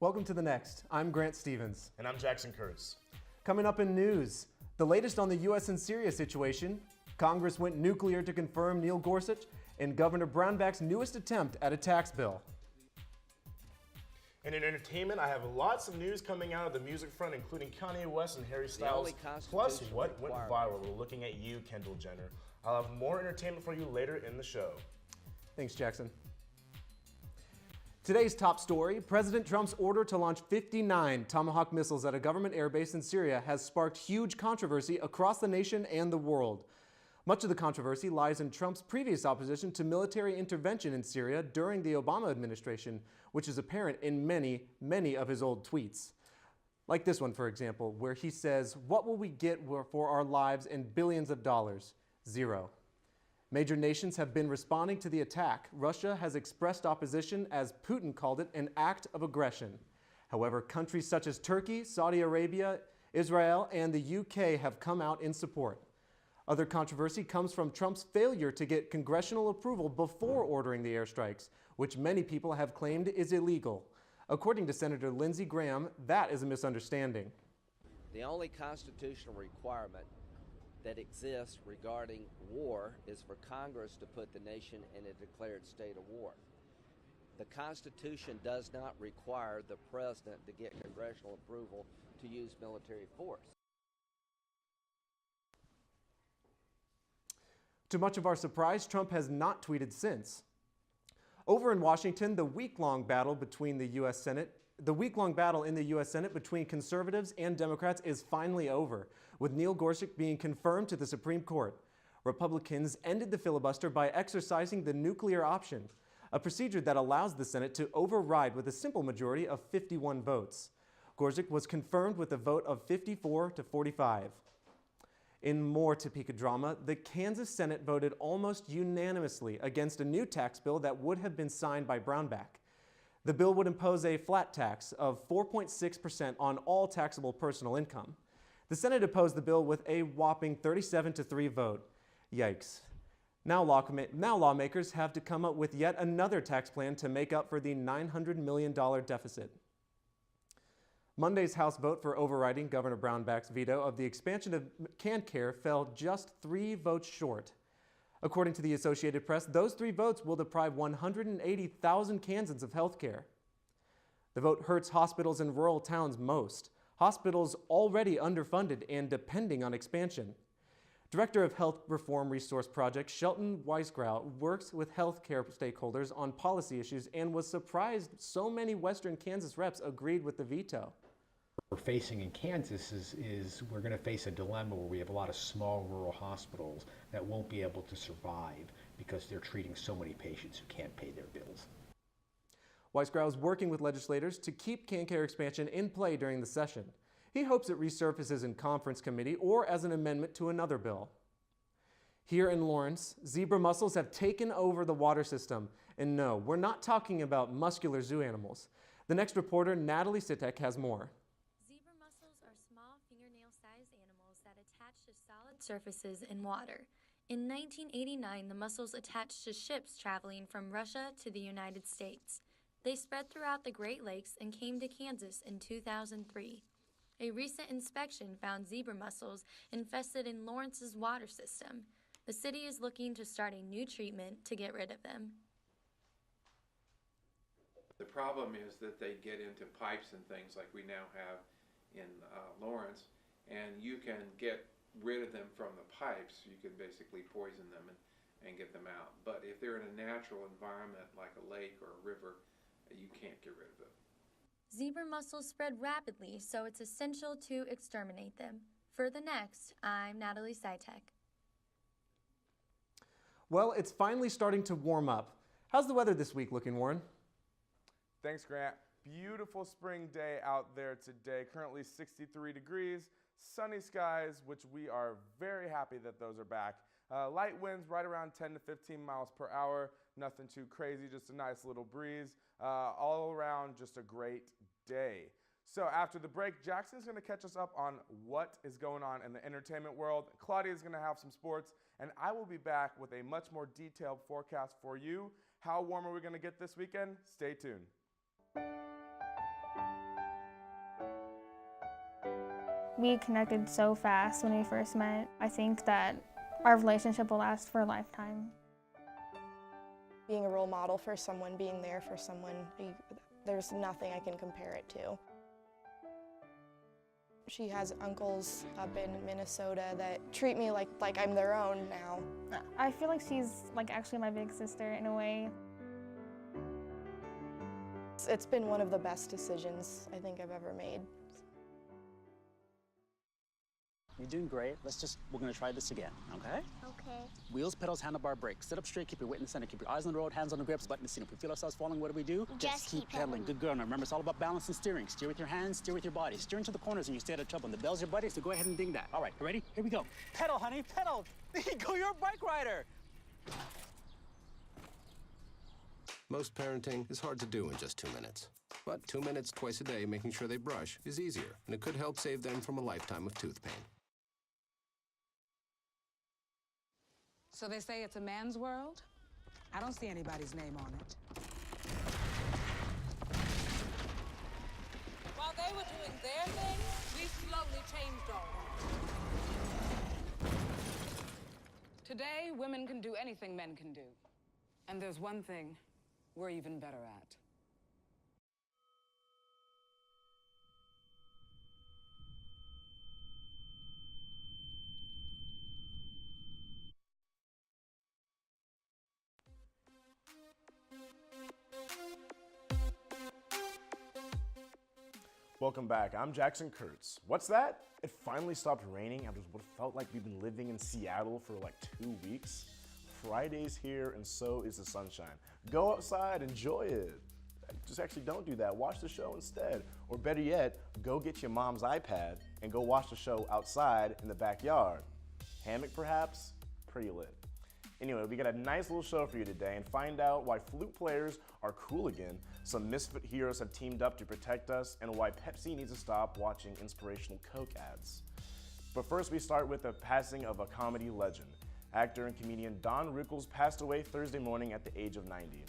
Welcome to The Next. I'm Grant Stevens. And I'm Jackson Kurtz. Coming up in news, the latest on the U.S. and Syria situation, Congress went nuclear to confirm Neil Gorsuch, and Governor Brownback's newest attempt at a tax bill. And in entertainment, I have lots of news coming out of the music front, including Kanye West and Harry Styles, plus what went viral. We're looking at you, Kendall Jenner. I'll have more entertainment for you later in the show. Thanks, Jackson. Today's top story, President Trump's order to launch 59 Tomahawk missiles at a government airbase in Syria has sparked huge controversy across the nation and the world. Much of the controversy lies in Trump's previous opposition to military intervention in Syria during the Obama administration, which is apparent in many of his old tweets. Like this one, for example, where he says, "What will we get for our lives and billions of dollars? Zero." Major nations have been responding to the attack. Russia has expressed opposition, as Putin called it, an act of aggression. However, countries such as Turkey, Saudi Arabia, Israel, and the UK have come out in support. Other controversy comes from Trump's failure to get congressional approval before ordering the airstrikes, which many people have claimed is illegal. According to Senator Lindsey Graham, that is a misunderstanding. The only constitutional requirement that exists regarding war is for Congress to put the nation in a declared state of war. The Constitution does not require the president to get congressional approval to use military force. To much of our surprise, Trump has not tweeted since. Over in Washington, the week-long battle in the U.S. Senate between conservatives and Democrats is finally over, with Neil Gorsuch being confirmed to the Supreme Court. Republicans ended the filibuster by exercising the nuclear option, a procedure that allows the Senate to override with a simple majority of 51 votes. Gorsuch was confirmed with a vote of 54 to 45. In more Topeka drama, the Kansas Senate voted almost unanimously against a new tax bill that would have been signed by Brownback. The bill would impose a flat tax of 4.6% on all taxable personal income. The Senate opposed the bill with a whopping 37-3 vote. Yikes. Now lawmakers have to come up with yet another tax plan to make up for the $900 million deficit. Monday's House vote for overriding Governor Brownback's veto of the expansion of CanCare fell just 3 votes short. According to the Associated Press, those 3 votes will deprive 180,000 Kansans of health care. The vote hurts hospitals in rural towns most, hospitals already underfunded and depending on expansion. Director of Health Reform Resource Project Shelton Weisgrau works with health care stakeholders on policy issues and was surprised so many Western Kansas reps agreed with the veto. We're facing in Kansas is we're going to face a dilemma where we have a lot of small rural hospitals that won't be able to survive because they're treating so many patients who can't pay their bills. Weisgrau is working with legislators to keep CanCare expansion in play during the session. He hopes it resurfaces in conference committee or as an amendment to another bill. Here in Lawrence, zebra mussels have taken over the water system. And no, we're not talking about muscular zoo animals. The next reporter, Natalie Sitek, has more. Zebra mussels are small fingernail-sized animals that attach to solid surfaces in water. In 1989, the mussels attached to ships traveling from Russia to the United States. They spread throughout the Great Lakes and came to Kansas in 2003. A recent inspection found zebra mussels infested in Lawrence's water system. The city is looking to start a new treatment to get rid of them. The problem is that they get into pipes and things like we now have in Lawrence, and you can get rid of them from the pipes. You can basically poison them and get them out. But if they're in a natural environment like a lake or a river, you can't get rid of them. Zebra mussels spread rapidly, so it's essential to exterminate them. For The Next, I'm Natalie Sitek. Well, it's finally starting to warm up. How's the weather this week looking, Warren? Thanks, Grant. Beautiful spring day out there today. Currently 63 degrees, sunny skies, which we are very happy that those are back. Light winds right around 10 to 15 miles per hour. Nothing too crazy, just a nice little breeze. All around, just a great day. So after the break, Jackson's going to catch us up on what is going on in the entertainment world. Claudia is going to have some sports, and I will be back with a much more detailed forecast for you. How warm are we going to get this weekend? Stay tuned. We connected so fast when we first met. I think that our relationship will last for a lifetime. Being a role model for someone, being there for someone, there's nothing I can compare it to. She has uncles up in Minnesota that treat me like I'm their own now. I feel like she's actually my big sister in a way. It's been one of the best decisions I think I've ever made. You're doing great. We're gonna try this again, okay? Okay. Wheels, pedals, handlebar, brakes. Sit up straight, keep your weight in the center, keep your eyes on the road, hands on the grips, button the seat. If we feel ourselves falling, what do? Just keep pedaling. Good girl. Now remember, it's all about balance and steering. Steer with your hands, steer with your body. Steer into the corners and you stay out of trouble. And the bell's your buddy, so go ahead and ding that. All right, you ready? Here we go. Pedal, honey, pedal. There you go, you're a bike rider. Most parenting is hard to do in just 2 minutes. But 2 minutes twice a day making sure they brush is easier, and it could help save them from a lifetime of tooth pain. So they say it's a man's world? I don't see anybody's name on it. While they were doing their thing, we slowly changed our own. Today, women can do anything men can do. And there's one thing we're even better at. Welcome back. I'm Jackson Kurtz. What's that? It finally stopped raining after what felt like we've been living in Seattle for like 2 weeks. Friday's here and so is the sunshine. Go outside, enjoy it. Just actually don't do that. Watch the show instead. Or better yet, go get your mom's iPad and go watch the show outside in the backyard. Hammock perhaps? Pretty lit. Anyway, we got a nice little show for you today and find out why flute players are cool again, some misfit heroes have teamed up to protect us, and why Pepsi needs to stop watching inspirational Coke ads. But first we start with the passing of a comedy legend. Actor and comedian Don Rickles passed away Thursday morning at the age of 90.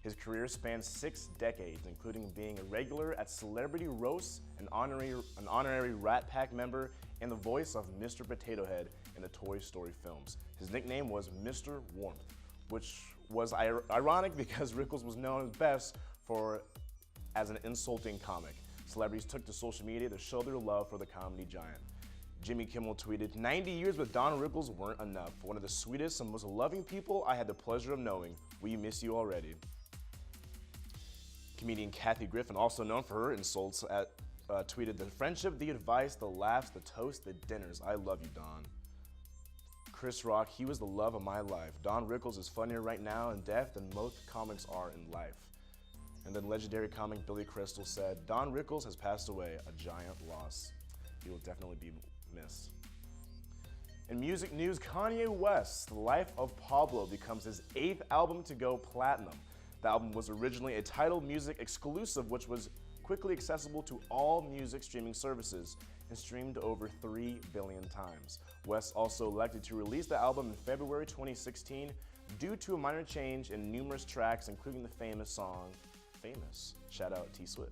His career spans 6 decades, including being a regular at celebrity roasts, an honorary Rat Pack member, and the voice of Mr. Potato Head in the Toy Story films. His nickname was Mr. Warmth, which was ironic because Rickles was known best as an insulting comic. Celebrities took to social media to show their love for the comedy giant. Jimmy Kimmel tweeted, 90 years with Don Rickles weren't enough. One of the sweetest and most loving people I had the pleasure of knowing. We miss you already. Comedian Kathy Griffin, also known for her insults, tweeted, the friendship, the advice, the laughs, the toast, the dinners. I love you, Don. Chris Rock, he was the love of my life. Don Rickles is funnier right now in death than most comics are in life. And then legendary comic Billy Crystal said, Don Rickles has passed away, a giant loss. He will definitely be missed. In music news, Kanye West's The Life of Pablo becomes his 8th album to go platinum. The album was originally a Tidal Music exclusive, which was quickly accessible to all music streaming services and streamed over 3 billion times. West also elected to release the album in February 2016 due to a minor change in numerous tracks, including the famous song, Famous. Shout out T Swift.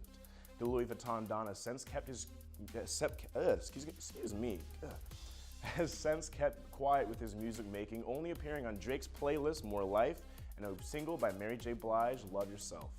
The Louis Vuitton Don has since kept his, has since kept quiet with his music making, only appearing on Drake's playlist, More Life, and a single by Mary J. Blige, Love Yourself.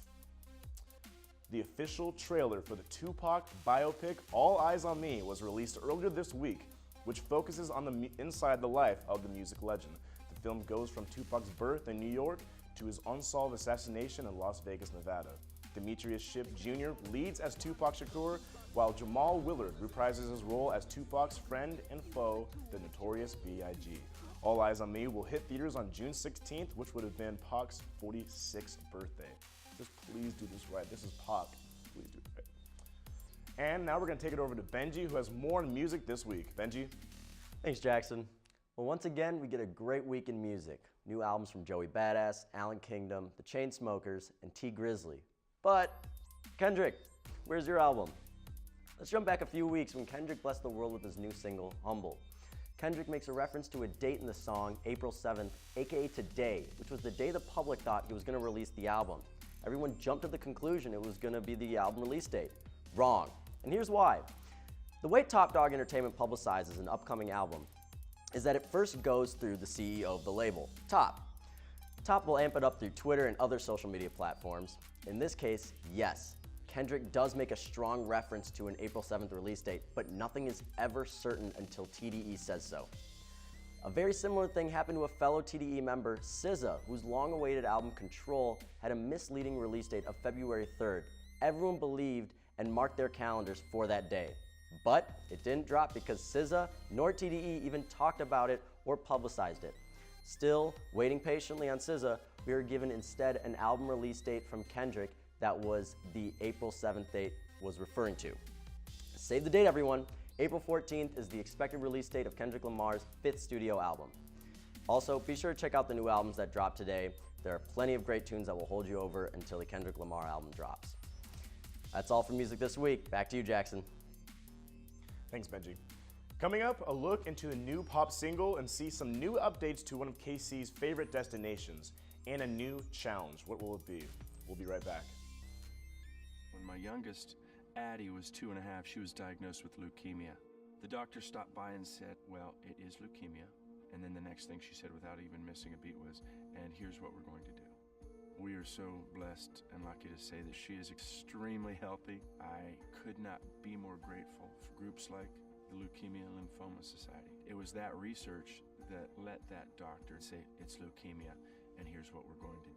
The official trailer for the Tupac biopic, All Eyes on Me, was released earlier this week, which focuses on the inside the life of the music legend. The film goes from Tupac's birth in New York to his unsolved assassination in Las Vegas, Nevada. Demetrius Shipp Jr. leads as Tupac Shakur, while Jamal Willard reprises his role as Tupac's friend and foe, the Notorious B.I.G. All Eyes on Me will hit theaters on June 16th, which would have been Pac's 46th birthday. Just please do this right. This is Pac. Please do it right. And now we're going to take it over to Benji, who has more music this week. Benji? Thanks, Jackson. Well, once again, we get a great week in music. New albums from Joey Badass, Alan Kingdom, The Chainsmokers, and T Grizzly. But, Kendrick, where's your album? Let's jump back a few weeks when Kendrick blessed the world with his new single, Humble. Kendrick makes a reference to a date in the song, April 7th, aka today, which was the day the public thought he was going to release the album. Everyone jumped to the conclusion it was going to be the album release date. Wrong. And here's why. The way Top Dog Entertainment publicizes an upcoming album is that it first goes through the CEO of the label, Top. Top will amp it up through Twitter and other social media platforms. In this case, yes, Kendrick does make a strong reference to an April 7th release date, but nothing is ever certain until TDE says so. A very similar thing happened to a fellow TDE member, SZA, whose long-awaited album Control had a misleading release date of February 3rd. Everyone believed and marked their calendars for that day. But it didn't drop because SZA nor TDE even talked about it or publicized it. Still, waiting patiently on SZA, we were given instead an album release date from Kendrick that was the April 7th date was referring to. Save the date, everyone. April 14th is the expected release date of Kendrick Lamar's 5th studio album. Also, be sure to check out the new albums that dropped today. There are plenty of great tunes that will hold you over until the Kendrick Lamar album drops. That's all for music this week. Back to you, Jackson. Thanks, Benji. Coming up, a look into a new pop single and see some new updates to one of KC's favorite destinations and a new challenge. What will it be? We'll be right back. When my youngest, Addie, was 2.5, she was diagnosed with leukemia. The doctor stopped by and said, well, it is leukemia. And then the next thing she said without even missing a beat was, and here's what we're going to do. We are so blessed and lucky to say that she is extremely healthy. I could not be more grateful for groups like the Leukemia and Lymphoma Society. It was that research that let that doctor say, it's leukemia, and here's what we're going to do.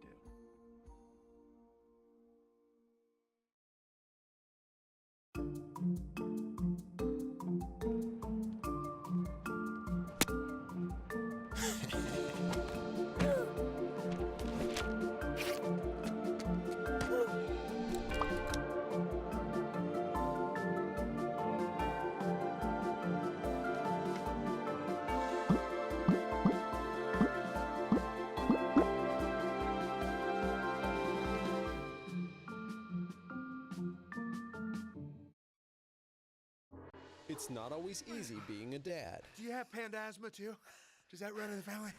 It's not always easy being a dad. Do you have panda asthma too? Does that run in the family?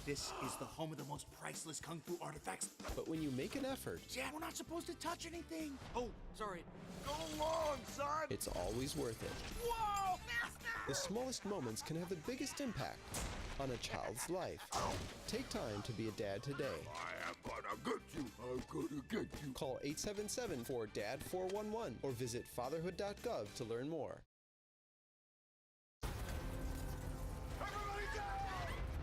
This is the home of the most priceless kung fu artifacts. But when you make an effort, Dad, we're not supposed to touch anything. Oh, sorry. Go along, son. it's always worth it. Whoa, master! The smallest moments can have the biggest impact on a child's life. Take time to be a dad today. I am gonna get you. I'm gonna get you. Call 877-4DAD-411 or visit fatherhood.gov to learn more.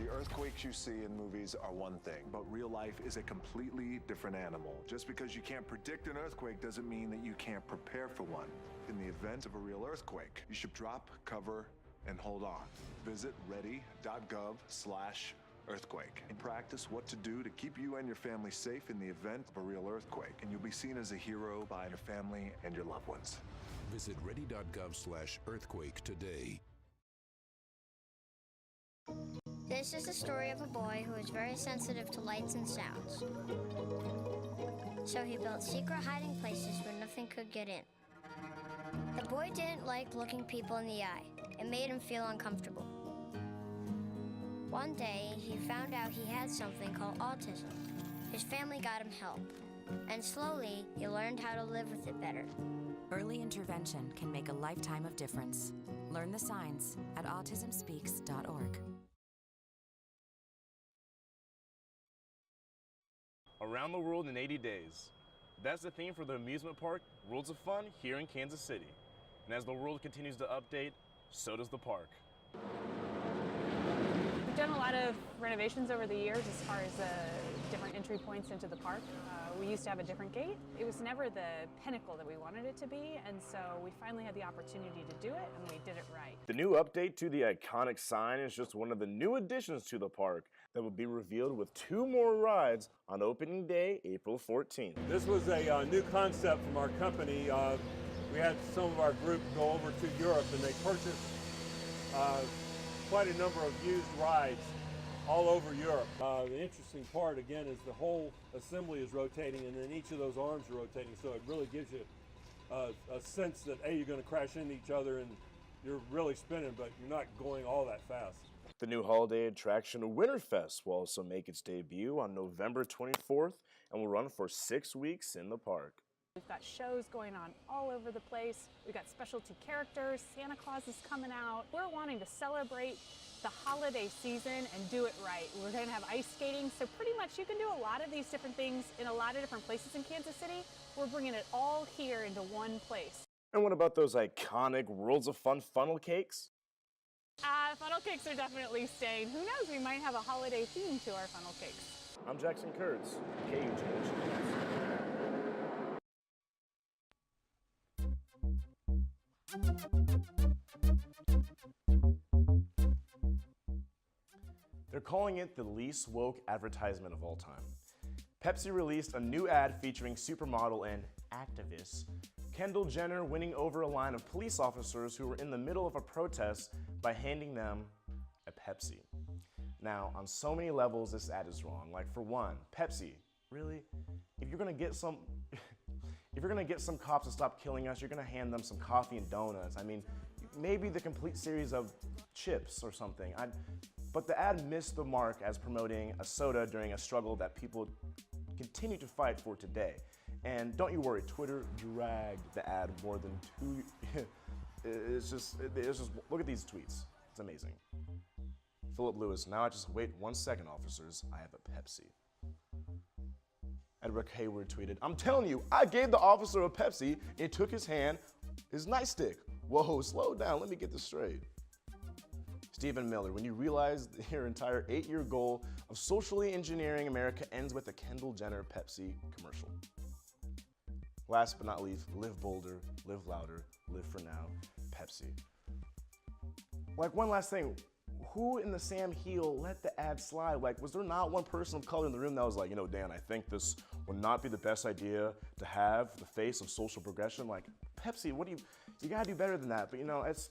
The earthquakes you see in movies are one thing, but real life is a completely different animal. Just because you can't predict an earthquake doesn't mean that you can't prepare for one. In the event of a real earthquake, you should drop, cover, and hold on. Visit ready.gov/earthquake and practice what to do to keep you and your family safe in the event of a real earthquake. And you'll be seen as a hero by your family and your loved ones. Visit ready.gov/earthquake today. This is the story of a boy who is very sensitive to lights and sounds. So he built secret hiding places where nothing could get in. The boy didn't like looking people in the eye. It made him feel uncomfortable. One day, he found out he had something called autism. His family got him help, and slowly, he learned how to live with it better. Early intervention can make a lifetime of difference. Learn the signs at autismspeaks.org. Around the world in 80 days. That's the theme for the amusement park, Worlds of Fun, here in Kansas City. And as the world continues to update, so does the park. We've done a lot of renovations over the years as far as different entry points into the park. We used to have a different gate. It was never the pinnacle that we wanted it to be, and so we finally had the opportunity to do it, and we did it right. The new update to the iconic sign is just one of the new additions to the park that will be revealed with 2 more rides on opening day, April 14th. This was a new concept from our company. We had some of our group go over to Europe, and they purchased quite a number of used rides all over Europe. The interesting part, again, is the whole assembly is rotating, and then each of those arms are rotating, so it really gives you a sense that, A, you're going to crash into each other, and you're really spinning, but you're not going all that fast. The new holiday attraction, Winterfest, will also make its debut on November 24th and will run for 6 weeks in the park. We've got shows going on all over the place. We've got specialty characters. Santa Claus is coming out. We're wanting to celebrate the holiday season and do it right. We're going to have ice skating, so pretty much you can do a lot of these different things in a lot of different places in Kansas City. We're bringing it all here into one place. And what about those iconic Worlds of Fun funnel cakes? Funnel cakes are definitely staying. Who knows, we might have a holiday theme to our funnel cakes. I'm Jackson Kurtz, KUJH-TV. They're calling it the least woke advertisement of all time. Pepsi released a new ad featuring supermodel and activist Kendall Jenner winning over a line of police officers who were in the middle of a protest by handing them a Pepsi. Now, on so many levels, this ad is wrong. Like, for one, Pepsi, really? If you're gonna get some cops to stop killing us, you're gonna hand them some coffee and donuts. I mean, maybe the complete series of chips or something. But the ad missed the mark as promoting a soda during a struggle that people continue to fight for today. And don't you worry, Twitter dragged the ad more than 2 it's just, look at these tweets. It's amazing. Philip Lewis, now I just wait 1 second, officers, I have a Pepsi. Edward Hayward tweeted, I'm telling you, I gave the officer a Pepsi and took his nightstick. Whoa, slow down, let me get this straight. Stephen Miller, when you realize your entire 8-year goal of socially engineering America ends with a Kendall Jenner Pepsi commercial. Last but not least, live bolder, live louder, live for now, Pepsi. Like, one last thing, who in the Sam Heel let the ad slide? Like, was there not one person of color in the room that was like, you know, Dan, I think this would not be the best idea to have the face of social progression? Like, Pepsi, what do you gotta do better than that. But you know, it's,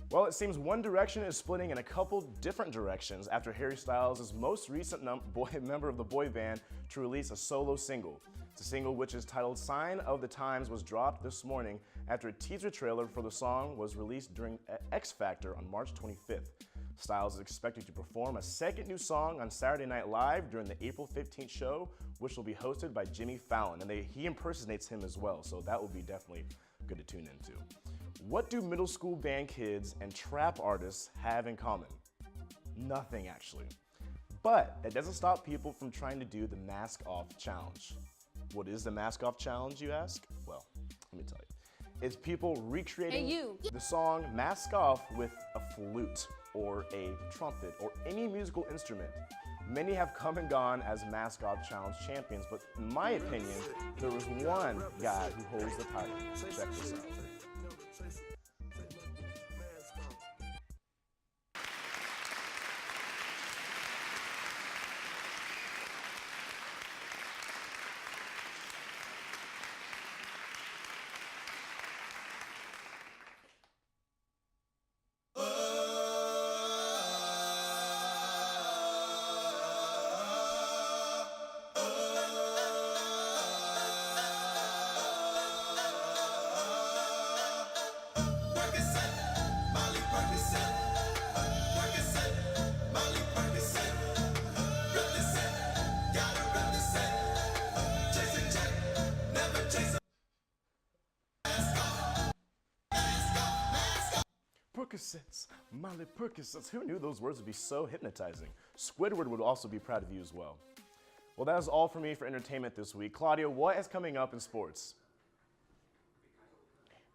well, it seems One Direction is splitting in a couple different directions after Harry Styles' most recent member of the boy band to release a solo single. The single, which is titled Sign of the Times, was dropped this morning after a teaser trailer for the song was released during X Factor on March 25th. Styles is expected to perform a second new song on Saturday Night Live during the April 15th show, which will be hosted by Jimmy Fallon, and he impersonates him as well, so that will be definitely good to tune into. What do middle school band kids and trap artists have in common? Nothing, actually. But that doesn't stop people from trying to do the mask off challenge. What is the mask off challenge, you ask? Well, let me tell you. It's people recreating the song Mask Off with a flute or a trumpet or any musical instrument. Many have come and gone as Mask Off Challenge champions, but in my opinion, there was one guy who holds the title. Check this out. Percocets, Molly Percocets. Who knew those words would be so hypnotizing? Squidward would also be proud of you as well. Well, that is all for me for entertainment this week. Claudia, what is coming up in sports?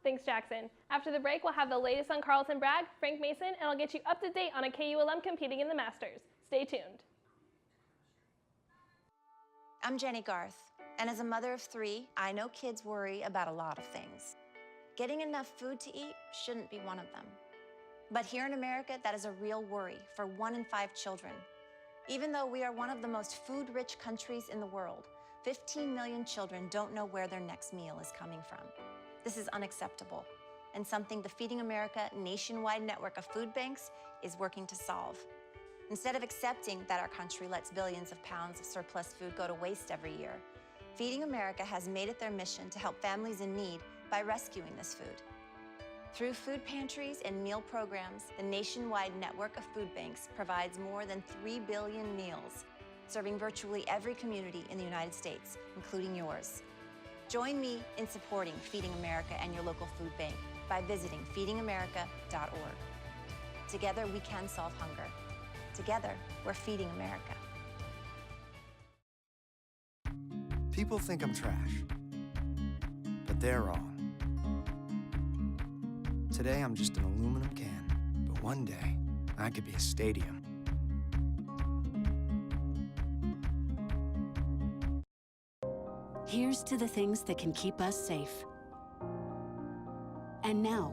Thanks, Jackson. After the break, we'll have the latest on Carlton Bragg, Frank Mason, and I'll get you up to date on a KU alum competing in the Masters. Stay tuned. I'm Jenny Garth, and as a mother of 3, I know kids worry about a lot of things. Getting enough food to eat shouldn't be one of them. But here in America, that is a real worry for 1 in 5 children. Even though we are one of the most food-rich countries in the world, 15 million children don't know where their next meal is coming from. This is unacceptable, and something the Feeding America nationwide network of food banks is working to solve. Instead of accepting that our country lets billions of pounds of surplus food go to waste every year, Feeding America has made it their mission to help families in need by rescuing this food. Through food pantries and meal programs, the nationwide network of food banks provides more than 3 billion meals, serving virtually every community in the United States, including yours. Join me in supporting Feeding America and your local food bank by visiting feedingamerica.org. Together, we can solve hunger. Together, we're feeding America. People think I'm trash, but they're wrong. Today, I'm just an aluminum can, but one day, I could be a stadium. Here's to the things that can keep us safe. And now,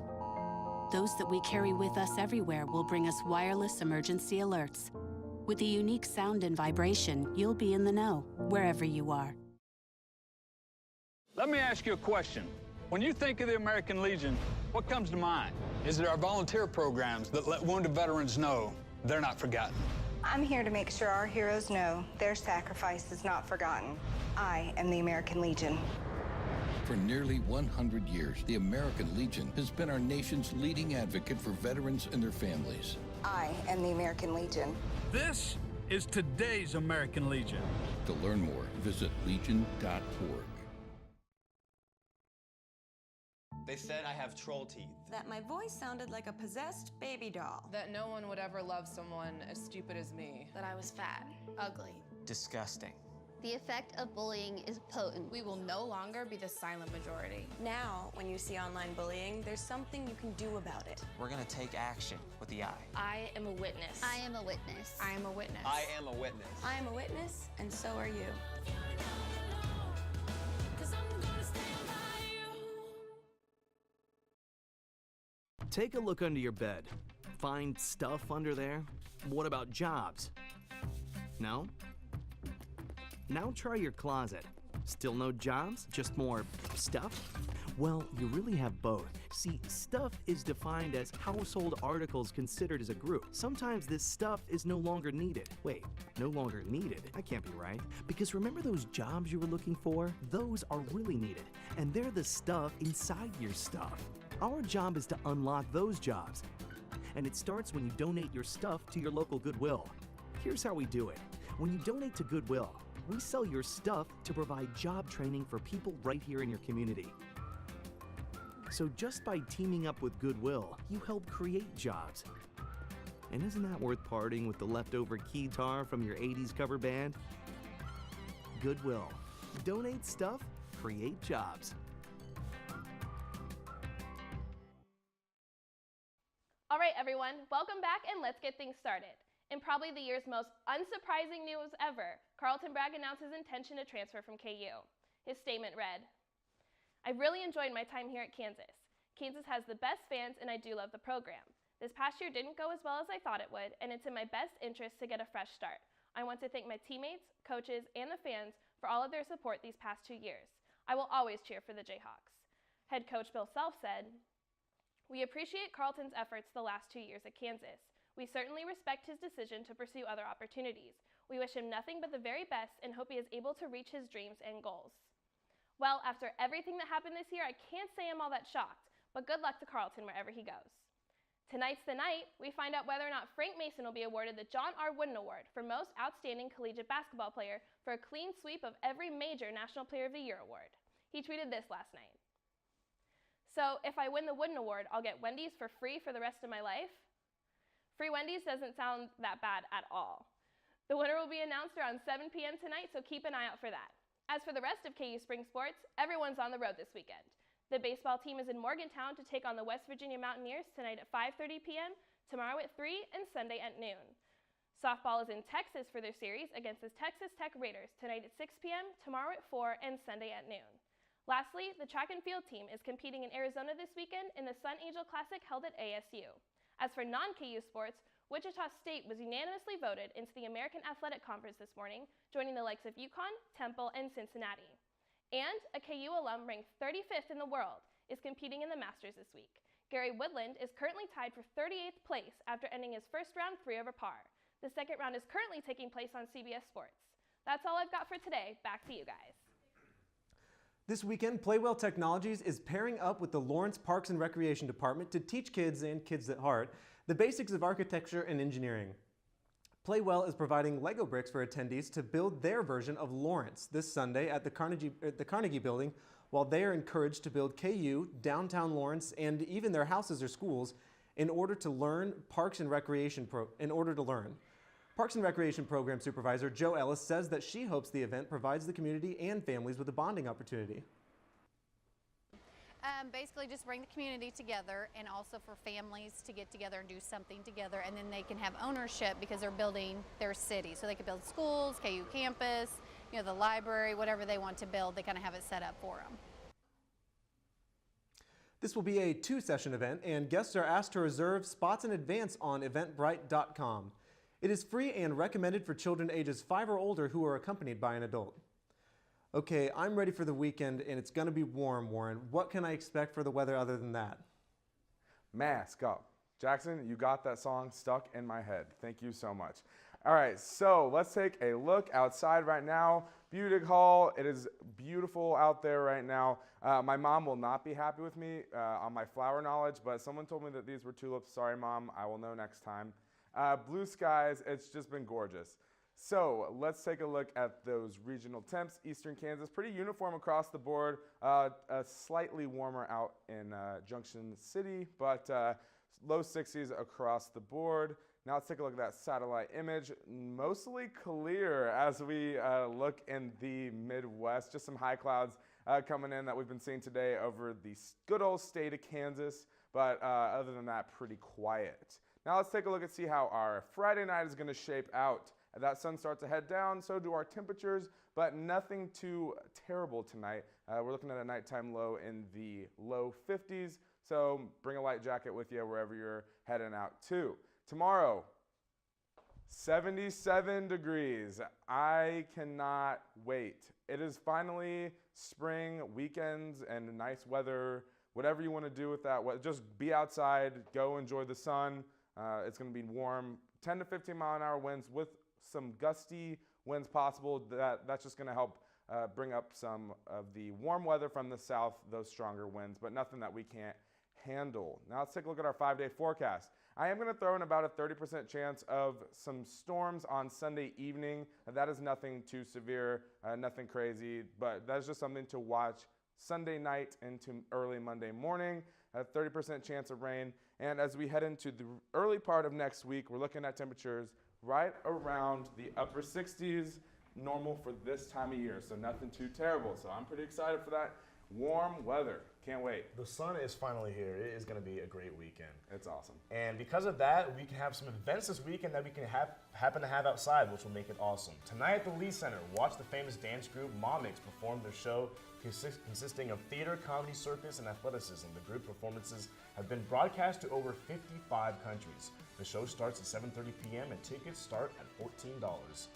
those that we carry with us everywhere will bring us wireless emergency alerts. With the unique sound and vibration, you'll be in the know, wherever you are. Let me ask you a question. When you think of the American Legion, what comes to mind? Is it our volunteer programs that let wounded veterans know they're not forgotten? I'm here to make sure our heroes know their sacrifice is not forgotten. I am the American Legion. For nearly 100 years, the American Legion has been our nation's leading advocate for veterans and their families. I am the American Legion. This is today's American Legion. To learn more, visit legion.org. They said I have troll teeth. That my voice sounded like a possessed baby doll. That no one would ever love someone as stupid as me. That I was fat, ugly. Disgusting. The effect of bullying is potent. We will no longer be the silent majority. Now, when you see online bullying, there's something you can do about it. We're gonna take action with the I. I am a witness. I am a witness. I am a witness. I am a witness. I am a witness, and so are you. Take a look under your bed. Find stuff under there? What about jobs? No? Now try your closet. Still no jobs? Just more stuff? Well, you really have both. See, stuff is defined as household articles considered as a group. Sometimes this stuff is no longer needed. Wait, no longer needed? That can't be right. Because remember those jobs you were looking for? Those are really needed, and they're the stuff inside your stuff. Our job is to unlock those jobs, and it starts when you donate your stuff to your local Goodwill. Here's how we do it. When you donate to Goodwill, we sell your stuff to provide job training for people right here in your community. So just by teaming up with Goodwill, you help create jobs. And isn't that worth parting with the leftover keytar from your 80s cover band? Goodwill. Donate stuff, create jobs. All right, everyone, welcome back and let's get things started. In probably the year's most unsurprising news ever, Carlton Bragg announced his intention to transfer from KU. His statement read, "I've really enjoyed my time here at Kansas. Kansas has the best fans and I do love the program. This past year didn't go as well as I thought it would, and it's in my best interest to get a fresh start. I want to thank my teammates, coaches, and the fans for all of their support these past 2 years. I will always cheer for the Jayhawks." Head coach Bill Self said, "We appreciate Carlton's efforts the last 2 years at Kansas. We certainly respect his decision to pursue other opportunities. We wish him nothing but the very best and hope he is able to reach his dreams and goals." Well, after everything that happened this year, I can't say I'm all that shocked, but good luck to Carlton wherever he goes. Tonight's the night we find out whether or not Frank Mason will be awarded the John R. Wooden Award for Most Outstanding Collegiate Basketball Player for a clean sweep of every major National Player of the Year award. He tweeted this last night. "So if I win the Wooden Award, I'll get Wendy's for free for the rest of my life?" Free Wendy's doesn't sound that bad at all. The winner will be announced around 7 p.m. tonight, so keep an eye out for that. As for the rest of KU Spring Sports, everyone's on the road this weekend. The baseball team is in Morgantown to take on the West Virginia Mountaineers tonight at 5:30 p.m., tomorrow at 3, and Sunday at noon. Softball is in Texas for their series against the Texas Tech Raiders tonight at 6 p.m., tomorrow at 4, and Sunday at noon. Lastly, the track and field team is competing in Arizona this weekend in the Sun Angel Classic held at ASU. As for non-KU sports, Wichita State was unanimously voted into the American Athletic Conference this morning, joining the likes of UConn, Temple, and Cincinnati. And a KU alum ranked 35th in the world is competing in the Masters this week. Gary Woodland is currently tied for 38th place after ending his first round 3 over par. The second round is currently taking place on CBS Sports. That's all I've got for today. Back to you guys. This weekend, Playwell Technologies is pairing up with the Lawrence Parks and Recreation Department to teach kids and kids at heart the basics of architecture and engineering. Playwell is providing Lego bricks for attendees to build their version of Lawrence this Sunday at the Carnegie Building, while they are encouraged to build KU, downtown Lawrence, and even their houses or schools in order to learn. Parks and Recreation Program Supervisor Joe Ellis says that she hopes the event provides the community and families with a bonding opportunity. Basically just bring the community together, and also for families to get together and do something together, and then they can have ownership because they're building their city. So they can build schools, KU campus, you know, the library, whatever they want to build, they kind of have it set up for them. This will be a 2-session event, and guests are asked to reserve spots in advance on eventbrite.com. It is free and recommended for children ages 5 or older who are accompanied by an adult. Okay, I'm ready for the weekend, and it's going to be warm, Warren. What can I expect for the weather other than that? Mask up. Jackson, you got that song stuck in my head. Thank you so much. All right, so let's take a look outside right now. Budig Hall, it is beautiful out there right now. My mom will not be happy with me on my flower knowledge, but someone told me that these were tulips. Sorry, Mom, I will know next time. Blue skies, it's just been gorgeous. So let's take a look at those regional temps. Eastern Kansas, pretty uniform across the board. Slightly warmer out in Junction City, but low 60s across the board. Now let's take a look at that satellite image. Mostly clear as we look in the Midwest. Just some high clouds coming in that we've been seeing today over the good old state of Kansas, but other than that, pretty quiet. Now let's take a look and see how our Friday night is going to shape out. That sun starts to head down, so do our temperatures, but nothing too terrible tonight. We're looking at a nighttime low in the low 50s, so bring a light jacket with you wherever you're heading out to. Tomorrow, 77 degrees. I cannot wait. It is finally spring, weekends, and nice weather. Whatever you want to do with that, just be outside, go enjoy the sun. It's going to be warm, 10 to 15 mile an hour winds with some gusty winds possible. That's just going to help bring up some of the warm weather from the south, those stronger winds, but nothing that we can't handle. Now let's take a look at our 5-day forecast. I am going to throw in about a 30% chance of some storms on Sunday evening. That is nothing too severe, nothing crazy, but that's just something to watch Sunday night into early Monday morning. A 30% chance of rain. And as we head into the early part of next week, we're looking at temperatures right around the upper 60s, normal for this time of year. So nothing too terrible. So I'm pretty excited for that warm weather. Can't wait. The sun is finally here. It is going to be a great weekend. It's awesome. And because of that, we can have some events this weekend that we can happen to have outside, which will make it awesome. Tonight at the Lee Center, watch the famous dance group Momix perform their show consisting of theater, comedy, circus, and athleticism. The group performances have been broadcast to over 55 countries. The show starts at 7:30 p.m. and tickets start at $14.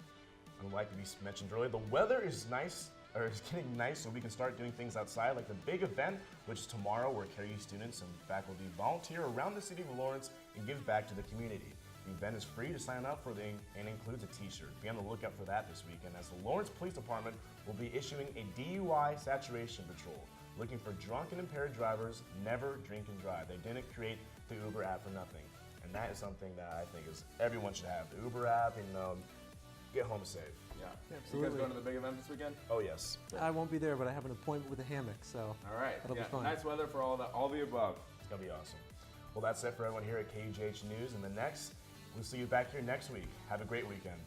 And like we mentioned earlier, the weather is nice, or is getting nice, so we can start doing things outside, like the big event, which is tomorrow, where KU students and faculty volunteer around the city of Lawrence and give back to the community. The event is free to sign up for and includes a t-shirt. Be on the lookout for that this weekend, as the Lawrence Police Department will be issuing a DUI saturation patrol, looking for drunk and impaired drivers. Never drink and drive. They didn't create the Uber app for nothing, and that is something that I think everyone should have. The Uber app, and get home safe. Yeah. Absolutely. You guys going to the big event this weekend? Oh yes. I won't be there, but I have an appointment with a hammock, so all right. That'll be fun. Nice weather for all the above. It's gonna be awesome. Well, that's it for everyone here at KUJH News. And the next, we'll see you back here next week. Have a great weekend.